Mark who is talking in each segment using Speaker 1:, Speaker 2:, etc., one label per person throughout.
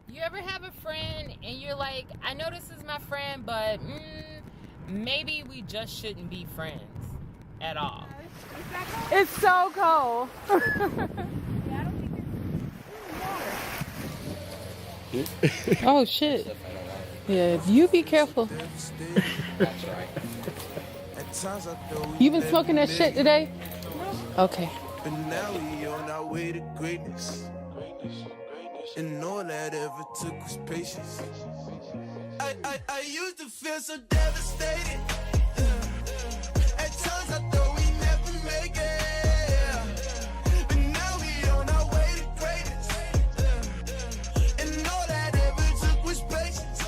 Speaker 1: You ever have a friend and you're like, I know this is my friend, but maybe we just shouldn't be friends at all.
Speaker 2: It's so cold. Oh shit. Yeah, you be careful. You been smoking that shit today? Okay.
Speaker 3: But now we on our way to greatness. And all that ever took was patience. I used to feel so devastated. At times I thought we never make it. But now we on our way to greatness. And all that ever took was patience.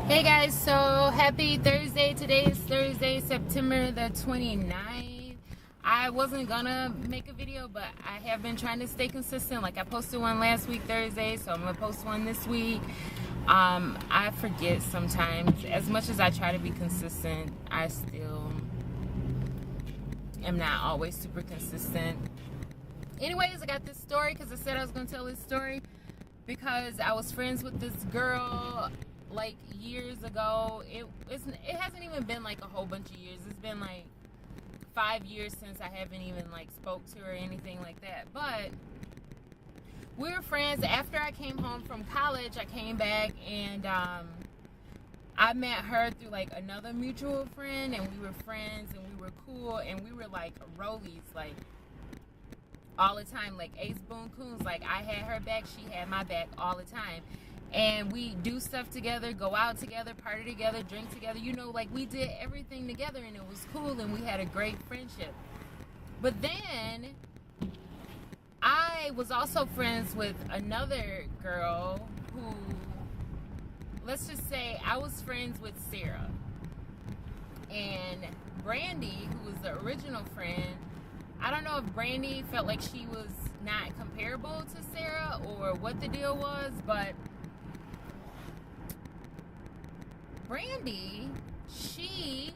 Speaker 1: Hey guys, so happy Thursday. Today is Thursday, September the 29th. I wasn't gonna make a video, but I have been trying to stay consistent. Like, I posted one last week Thursday, so I'm gonna post one this week. I forget sometimes. As much as I try to be consistent, I still am not always super consistent. Anyways, I got this story because I said I was gonna tell this story because I was friends with this girl like years ago. It hasn't even been like a whole bunch of years. It's been like 5 years since I haven't even like spoke to her or anything like that. But we were friends. After I came home from college, I came back and I met her through like another mutual friend, and we were friends and we were cool and we were like rollies, like all the time, like Ace Boon Coons. Like, I had her back, she had my back all the time. And we do stuff together, go out together, party together, drink together. You know, like, we did everything together and it was cool and we had a great friendship. But then I was also friends with another girl who, let's just say I was friends with Sarah. And Brandy, who was the original friend, I don't know if Brandy felt like she was not comparable to Sarah or what the deal was, but Brandy, she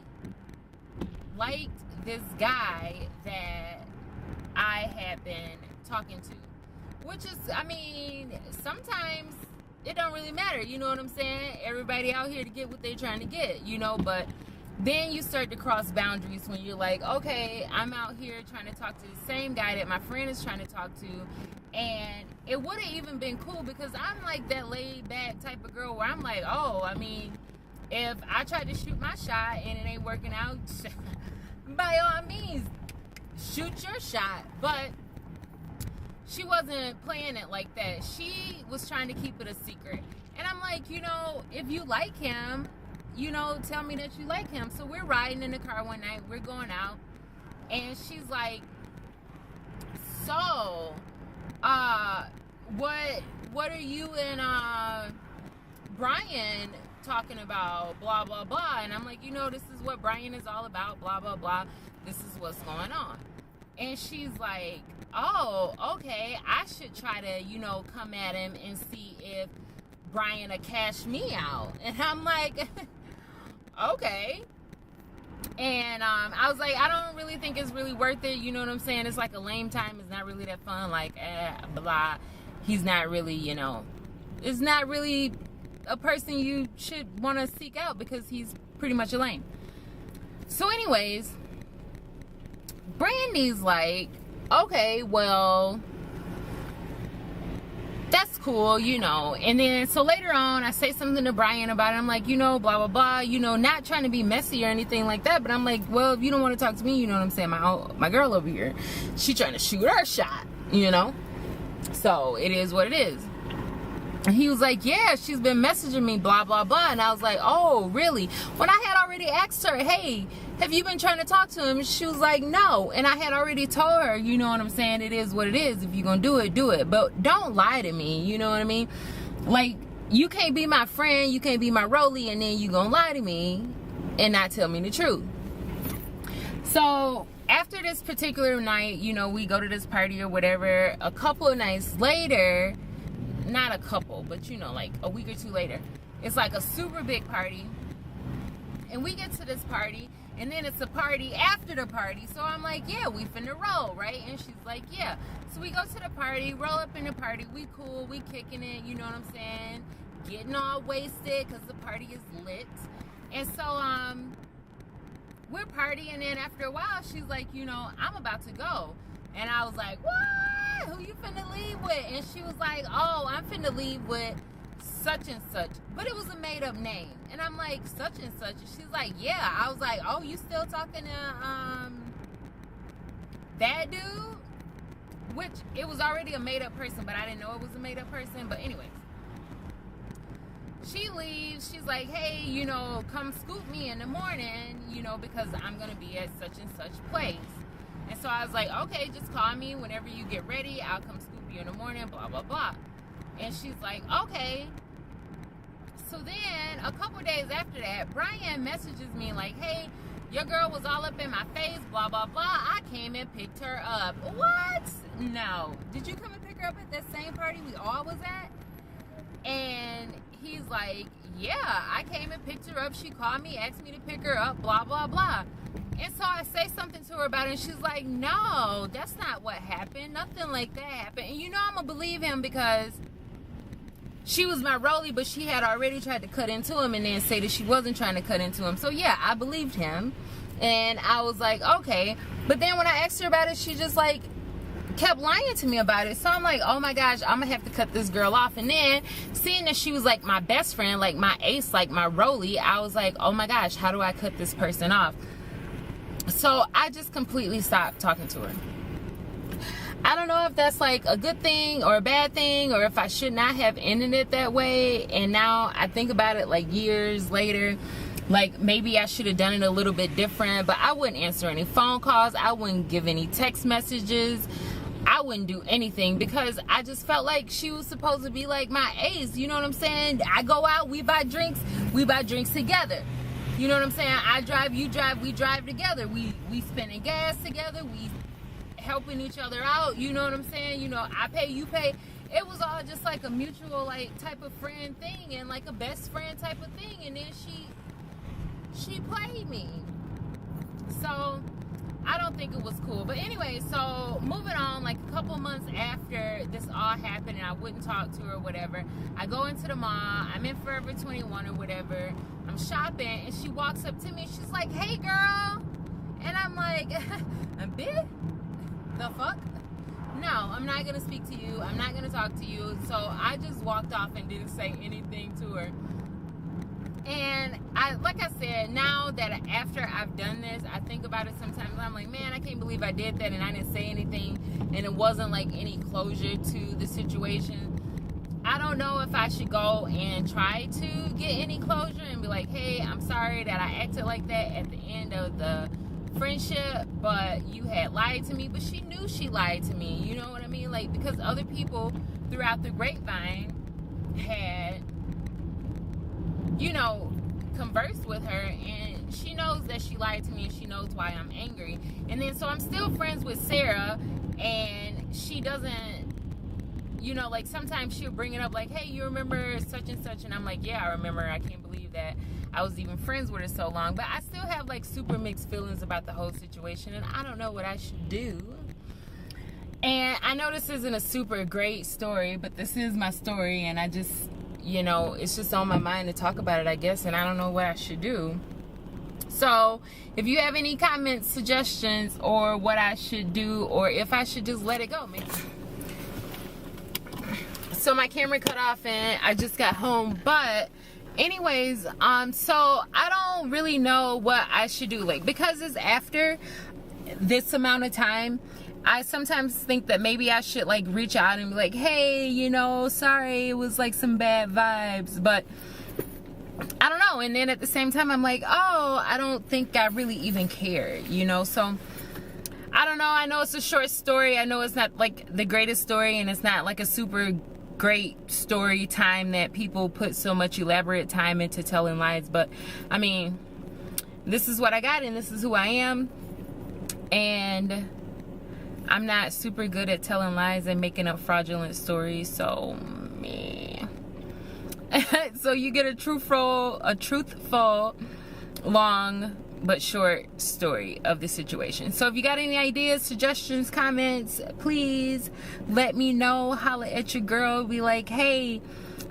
Speaker 1: liked this guy that I had been talking to. Which is, I mean, sometimes it don't really matter, you know what I'm saying? Everybody out here to get what they're trying to get, you know, but then you start to cross boundaries when you're like, okay, I'm out here trying to talk to the same guy that my friend is trying to talk to. And it would have even been cool because I'm like that laid back type of girl where I'm like, oh, I mean, if I tried to shoot my shot and it ain't working out, by all means, shoot your shot. But she wasn't playing it like that. She was trying to keep it a secret. And I'm like, you know, if you like him, you know, tell me that you like him. So we're riding in the car one night, we're going out, and she's like, so, what are you and Brian talking about, blah blah blah? And I'm like, you know, this is what Brian is all about, blah blah blah, this is what's going on. And she's like, oh, okay, I should try to, you know, come at him and see if Brian will cash me out. And I'm like, okay. And I was like, I don't really think it's really worth it, you know what I'm saying? It's like a lame time, it's not really that fun, like, blah. He's not really, you know, it's not really a person you should want to seek out because he's pretty much a lame. So anyways, Brandy's like, okay, well, that's cool, you know. And then, so later on, I say something to Brian about it. I'm like, you know, blah, blah, blah, you know, not trying to be messy or anything like that. But I'm like, well, if you don't want to talk to me, you know what I'm saying? My girl over here, she trying to shoot her shot, you know? So it is what it is. And he was like, yeah, she's been messaging me, blah, blah, blah. And I was like, oh, really? When I had already asked her, hey, have you been trying to talk to him? She was like, no. And I had already told her, you know what I'm saying? It is what it is. If you're going to do it, do it. But don't lie to me. You know what I mean? Like, you can't be my friend. You can't be my rollie. And then you going to lie to me and not tell me the truth. So after this particular night, you know, we go to this party or whatever. A couple of nights later, not a couple, but you know, like a week or two later, it's like a super big party. And we get to this party And then it's a party after the party. So I'm like, yeah, we finna roll, right? And she's like, yeah. So we go to the party, roll up in the party. We cool, we kicking it, you know what I'm saying? Getting all wasted because the party is lit. And so we're partying, and then after a while, she's like, you know, I'm about to go. And I was like, what? Who you finna leave with? And she was like, oh, I'm finna leave with such and such. But it was a made-up name. And I'm like, such and such. And she's like, yeah. I was like, oh, you still talking to that dude? Which, it was already a made-up person, but I didn't know it was a made-up person. But anyways, she leaves. She's like, hey, you know, come scoop me in the morning, you know, because I'm going to be at such and such place. And so I was like, okay, just call me whenever you get ready. I'll come scoop you in the morning, blah, blah, blah. And she's like, okay. So then, a couple days after that, Brian messages me like, hey, your girl was all up in my face, blah, blah, blah. I came and picked her up. What? No. Did you come and pick her up at that same party we all was at? And he's like, yeah, I came and picked her up. She called me, asked me to pick her up, blah, blah, blah. And so I say something to her about it, and she's like, no, that's not what happened. Nothing like that happened. And you know I'm going to believe him because she was my rollie, but she had already tried to cut into him and then say that she wasn't trying to cut into him. So, yeah, I believed him. And I was like, okay. But then when I asked her about it, she just, like, kept lying to me about it. So I'm like, oh my gosh, I'm gonna have to cut this girl off. And then seeing that she was like my best friend, like my ace, like my rollie, I was like, oh my gosh, how do I cut this person off? So I just completely stopped talking to her. I don't know if that's like a good thing or a bad thing, or if I should not have ended it that way. And now I think about it like years later, like maybe I should have done it a little bit different. But I wouldn't answer any phone calls, I wouldn't give any text messages, I wouldn't do anything, because I just felt like she was supposed to be like my ace. You know what I'm saying? I go out, we buy drinks together. You know what I'm saying? I drive, you drive, we drive together. We spending gas together, we helping each other out. You know what I'm saying? You know, I pay, you pay. It was all just like a mutual like type of friend thing, and like a best friend type of thing. And then she played me. So I don't think it was cool. But anyway, so moving on, like a couple months after this all happened and I wouldn't talk to her or whatever, I go into the mall, I'm in Forever 21 or whatever, I'm shopping, and she walks up to me, she's like, hey girl. And I'm like, a bit? The fuck? No, I'm not gonna speak to you, I'm not gonna talk to you. So I just walked off and didn't say anything to her. And like I said, now that after I've done this, I think about it sometimes. I'm like, man, I can't believe I did that and I didn't say anything, and it wasn't like any closure to the situation. I don't know if I should go and try to get any closure and be like, hey, I'm sorry that I acted like that at the end of the friendship, but you had lied to me. But she knew she lied to me, you know what I mean? Like, because other people throughout the grapevine had, you know, conversed with her, and she knows that she lied to me, and she knows why I'm angry. And then so I'm still friends with Sarah, and she doesn't, you know, like sometimes she'll bring it up like, hey, you remember such and such? And I'm like, yeah, I remember. I can't believe that I was even friends with her so long. But I still have like super mixed feelings about the whole situation, and I don't know what I should do. And I know this isn't a super great story, but this is my story, and I just, you know, it's just on my mind to talk about it, I guess, and I don't know what I should do. So if you have any comments, suggestions, or what I should do, or if I should just let it go, maybe. So my camera cut off and I just got home, but anyways, so I don't really know what I should do, like, because it's after this amount of time. I sometimes think that maybe I should like reach out and be like, hey, you know, sorry, it was like some bad vibes, but I don't know. And then at the same time, I'm like, oh, I don't think I really even care, you know? So I don't know. I know it's a short story. I know it's not like the greatest story, and it's not like a super great story time that people put so much elaborate time into telling lies. But I mean, this is what I got, and this is who I am. And I'm not super good at telling lies and making up fraudulent stories, so meh. So you get a truthful, long but short story of the situation. So if you got any ideas, suggestions, comments, please let me know. Holla at your girl. Be like, hey,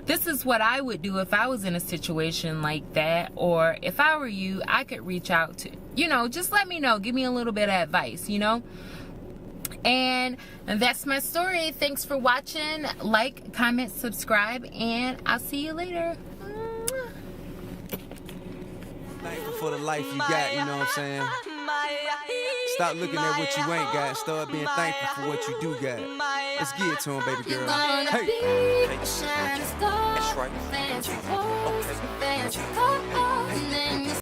Speaker 1: this is what I would do if I was in a situation like that. Or if I were you, I could reach out to, you know, just let me know. Give me a little bit of advice, you know. And that's my story. Thanks for watching. Like, comment, subscribe, and I'll see you later.
Speaker 3: Thankful for the life you got, you know what I'm saying? Stop looking at what you ain't got. Start being thankful for what you do got. Let's get it to him, baby girl. Hey.
Speaker 1: That's right.